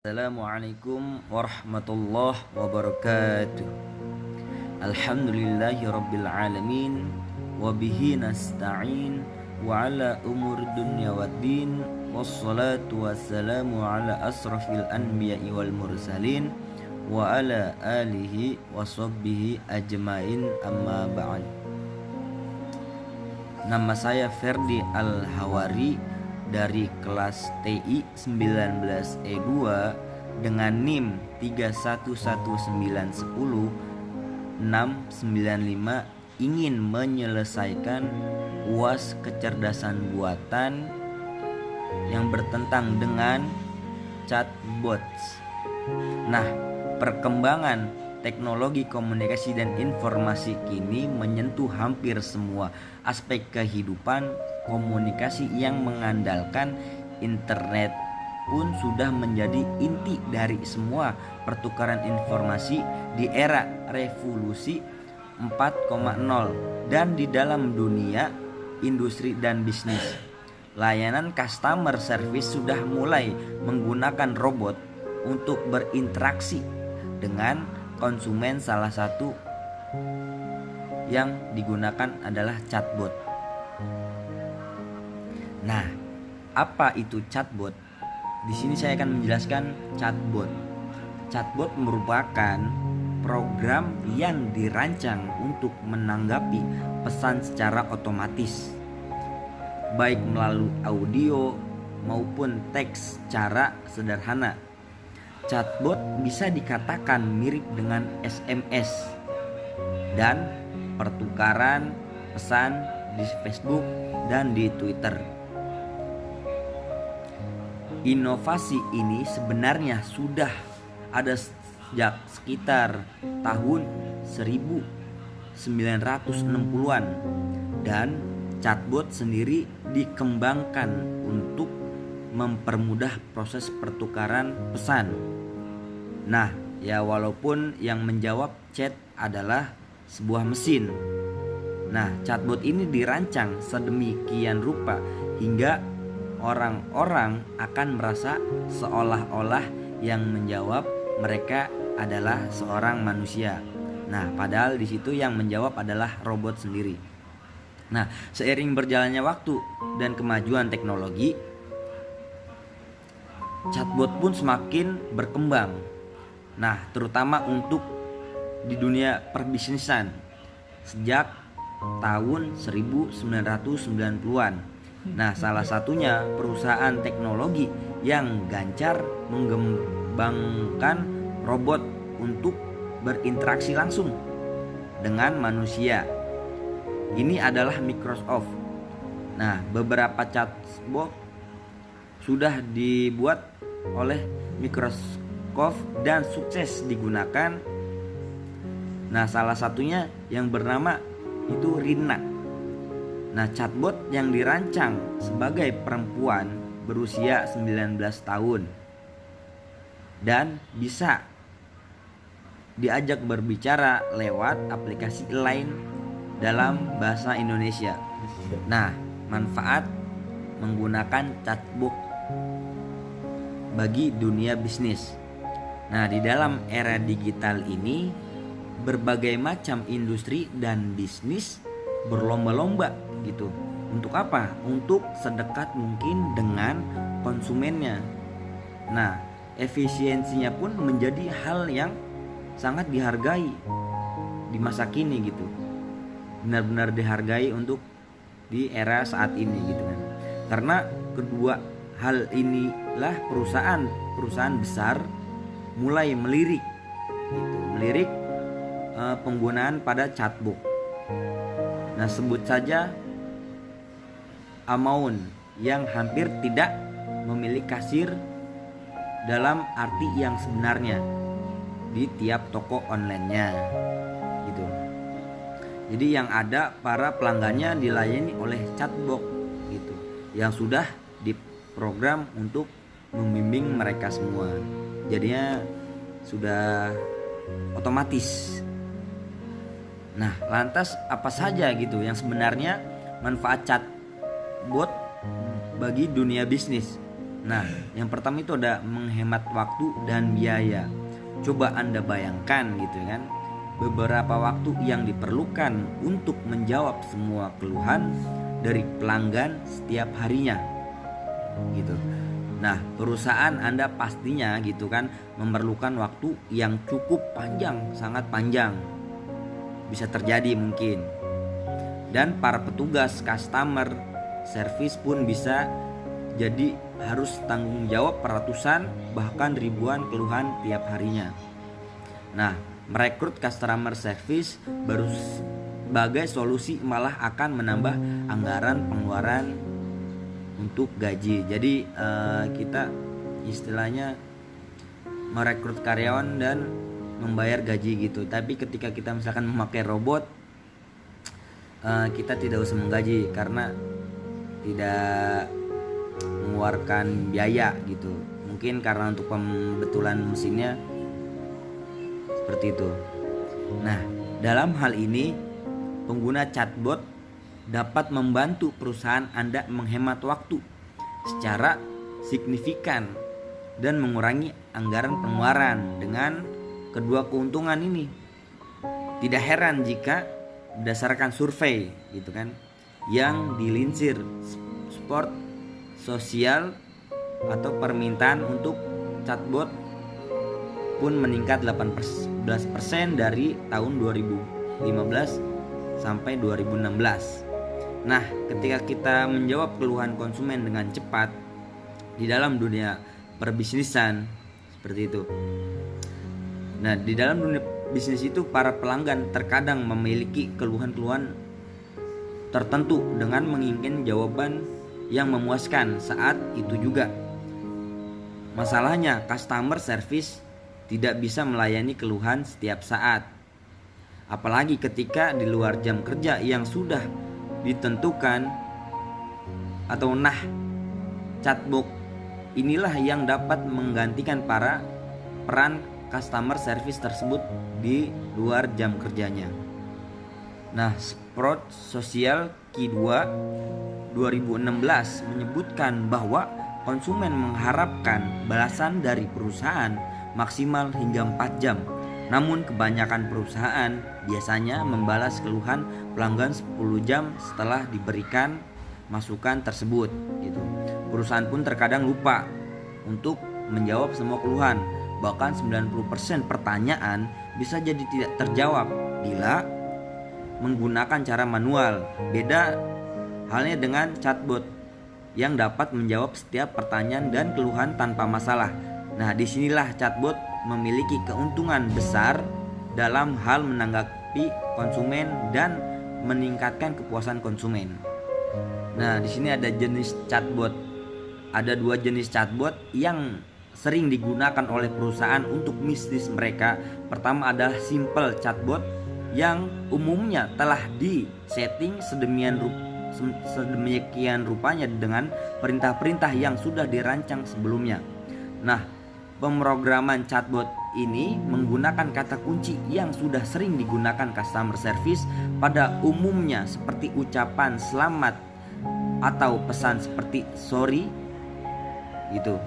Assalamualaikum warahmatullahi wabarakatuh. Alhamdulillahi rabbil alamin. Wabihi nasta'in. Wa ala umur dunya waddin. Wassalatu wassalamu ala asrafil anbiya'i wal mursalin. Wa ala alihi wa sahbihi ajmain, amma ba'd. Nama saya Ferdi Al-Hawari dari kelas TI 19E2 dengan NIM 311910-695 ingin menyelesaikan UAS kecerdasan buatan yang bertentang dengan chatbots. Nah, perkembangan teknologi komunikasi dan informasi kini menyentuh hampir semua aspek kehidupan. Komunikasi yang mengandalkan internet pun sudah menjadi inti dari semua pertukaran informasi di era revolusi 4.0 dan di dalam dunia industri dan bisnis. Layanan customer service sudah mulai menggunakan robot untuk berinteraksi dengan konsumen. Salah satu yang digunakan adalah chatbot. Nah, apa itu chatbot? Di sini saya akan menjelaskan chatbot. Chatbot merupakan program yang dirancang untuk menanggapi pesan secara otomatis, baik melalui audio maupun teks secara sederhana. Chatbot bisa dikatakan mirip dengan SMS dan pertukaran pesan di Facebook dan di Twitter. Inovasi ini sebenarnya sudah ada sejak sekitar tahun 1960-an dan chatbot sendiri dikembangkan untuk mempermudah proses pertukaran pesan. Nah, ya walaupun yang menjawab chat adalah sebuah mesin. Nah, chatbot ini dirancang sedemikian rupa hingga orang-orang akan merasa seolah-olah yang menjawab mereka adalah seorang manusia. Nah, padahal di situ yang menjawab adalah robot sendiri. Nah, seiring berjalannya waktu dan kemajuan teknologi, chatbot pun semakin berkembang. Nah, terutama untuk di dunia perbisnisan sejak tahun 1990-an. Nah, salah satunya perusahaan teknologi yang gencar mengembangkan robot untuk berinteraksi langsung dengan manusia. Ini adalah Microsoft. Nah, beberapa chatbot sudah dibuat oleh Microsoft dan sukses digunakan. Nah, salah satunya yang bernama itu Rina. Nah, chatbot yang dirancang sebagai perempuan berusia 19 tahun dan bisa diajak berbicara lewat aplikasi lain dalam bahasa Indonesia. Nah, manfaat menggunakan chatbot bagi dunia bisnis. Nah, di dalam era digital ini berbagai macam industri dan bisnis berlomba-lomba gitu. Untuk apa? Untuk sedekat mungkin dengan konsumennya. Nah, efisiensinya pun menjadi hal yang sangat dihargai di masa kini gitu. Benar-benar dihargai untuk di era saat ini gitu kan. Karena kedua hal inilah perusahaan besar mulai melirik gitu. Melirik penggunaan pada chatbot. Nah, sebut saja Amazon yang hampir tidak memiliki kasir dalam arti yang sebenarnya di tiap toko online-nya gitu. Jadi yang ada para pelanggannya dilayani oleh chatbot gitu, yang sudah diprogram untuk membimbing mereka semua. Jadinya sudah otomatis. Nah, lantas apa saja gitu yang sebenarnya manfaat chatbot bagi dunia bisnis? Nah, yang pertama itu ada menghemat waktu dan biaya. Coba Anda bayangkan gitu kan, beberapa waktu yang diperlukan untuk menjawab semua keluhan dari pelanggan setiap harinya gitu. Nah, perusahaan Anda pastinya gitu kan memerlukan waktu yang cukup panjang, sangat panjang. Bisa terjadi mungkin. Dan para petugas customer service pun bisa jadi harus tanggung jawab ratusan bahkan ribuan keluhan tiap harinya. Nah, merekrut customer service baru sebagai solusi malah akan menambah anggaran pengeluaran untuk gaji. Jadi kita istilahnya merekrut karyawan dan membayar gaji gitu. Tapi ketika kita misalkan memakai robot, kita tidak usah menggaji karena tidak mengeluarkan biaya gitu. Mungkin karena untuk pembetulan mesinnya seperti itu. Nah, dalam hal ini pengguna chatbot dapat membantu perusahaan Anda menghemat waktu secara signifikan dan mengurangi anggaran pengeluaran dengan kedua keuntungan ini. Tidak heran jika berdasarkan survei gitu kan yang dilinsir Sport Sosial atau permintaan untuk chatbot pun meningkat 18% dari tahun 2015 sampai 2016. Nah, ketika kita menjawab keluhan konsumen dengan cepat di dalam dunia perbisnisan seperti itu. Nah, di dalam dunia bisnis itu para pelanggan terkadang memiliki keluhan-keluhan tertentu dengan menginginkan jawaban yang memuaskan saat itu juga. Masalahnya, customer service tidak bisa melayani keluhan setiap saat. Apalagi ketika di luar jam kerja yang sudah ditentukan atau chatbot inilah yang dapat menggantikan peran customer service tersebut di luar jam kerjanya. Nah, Sport Sosial Q2 2016 menyebutkan bahwa konsumen mengharapkan balasan dari perusahaan maksimal hingga 4 jam. Namun kebanyakan perusahaan biasanya membalas keluhan pelanggan 10 jam setelah diberikan masukan tersebut gitu. Perusahaan pun terkadang lupa untuk menjawab semua keluhan. Bahkan 90% pertanyaan bisa jadi tidak terjawab bila menggunakan cara manual. Beda halnya dengan chatbot yang dapat menjawab setiap pertanyaan dan keluhan tanpa masalah. Nah, disinilah chatbot memiliki keuntungan besar dalam hal menanggapi konsumen dan meningkatkan kepuasan konsumen. Nah, di sini ada jenis chatbot. Ada 2 jenis chatbot yang sering digunakan oleh perusahaan untuk bisnis mereka. Pertama adalah simple chatbot yang umumnya telah disetting sedemikian rupanya dengan perintah-perintah yang sudah dirancang sebelumnya. Nah, pemrograman chatbot ini menggunakan kata kunci yang sudah sering digunakan customer service pada umumnya seperti ucapan selamat atau pesan seperti sorry gitu.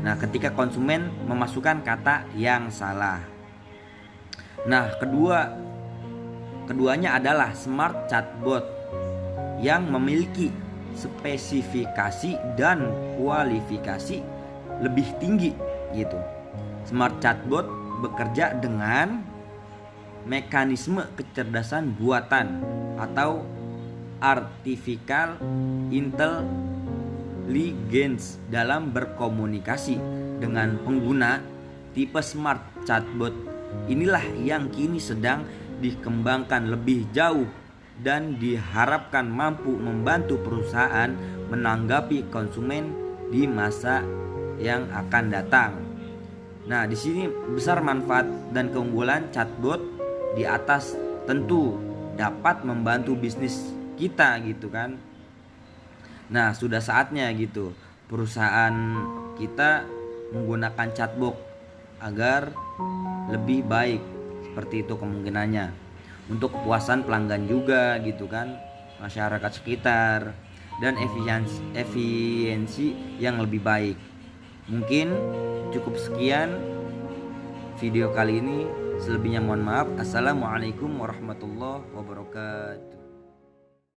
Nah, ketika konsumen memasukkan kata yang salah. Nah, keduanya adalah smart chatbot yang memiliki spesifikasi dan kualifikasi lebih tinggi gitu. Smart chatbot bekerja dengan mekanisme kecerdasan buatan atau artificial intelligence dalam berkomunikasi dengan pengguna. Tipe smart chatbot inilah yang kini sedang dikembangkan lebih jauh dan diharapkan mampu membantu perusahaan menanggapi konsumen di masa yang akan datang. Nah, di sini besar manfaat dan keunggulan chatbot di atas tentu dapat membantu bisnis kita gitu kan. Nah, sudah saatnya gitu perusahaan kita menggunakan chatbot agar lebih baik, seperti itu kemungkinannya. Untuk kepuasan pelanggan juga gitu kan, masyarakat sekitar. dan efisiensi yang lebih baik. Mungkin cukup sekian video kali ini. Selebihnya mohon maaf. Assalamualaikum warahmatullahi wabarakatuh.